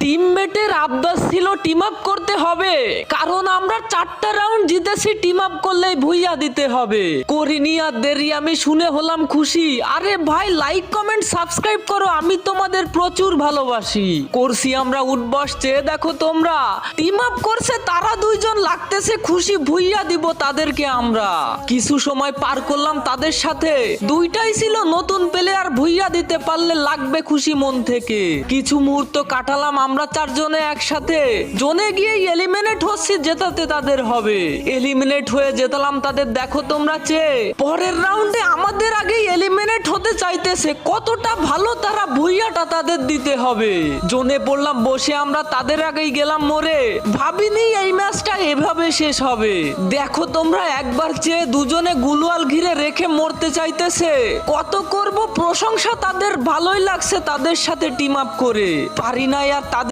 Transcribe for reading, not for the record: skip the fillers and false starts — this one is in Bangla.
টিমমেটের আবদার ছিল টিম আপ করতে হবে, কারণ আমরা 4টা রাউন্ড জিতেছি। টিম আপ করলেই ভুইয়া দিতে হবে। করিনি আর দেরি, আমি শুনে হলাম খুশি। আরে ভাই, লাইক কমেন্ট সাবস্ক্রাইব করো, আমি তোমাদের প্রচুর ভালোবাসি। করছি আমরা উঠবস, চেয়ে দেখো তোমরা। টিম আপ করছে তারা দুইজন, লাগতেছে খুশি, ভুইয়া দিব তাদেরকে আমরা। কিছু সময় পার করলাম তাদের সাথে, দুইটাই ছিল নতুন প্লেয়ার, ভুইয়া দিতে পারলে লাগবে খুশি মন থেকে। কিছু মুহূর্ত কাটালাম আমরা 4 জনে একসাথে। জোনে গিয়ে এলিমিনেট হচ্ছি, জেতাতে তাদের হবে। এলিমিনেট হয়ে জেতালাম তাদের, দেখো তোমরা চেয়ে। পরের রাউন্ডে আমাদের আগেই এলিমিনেট হতে চাইতেছে, কতটা ভালো তারা, ভুইয়াটা তাদের দিতে হবে। জোনে পড়লাম বসে, আমরা তাদের আগেই গেলাম মরে। ভাবিনি এই ম্যাচটা এভাবে শেষ হবে। দেখো তোমরা একবার চেয়ে দুজনে গুলওয়াল ঘিরে রেখে মরতে চাইতেছে। কত করব প্রশংসা তাদের, ভালোই লাগছে তাদের সাথে টিম আপ করে। পারি না আর তাদের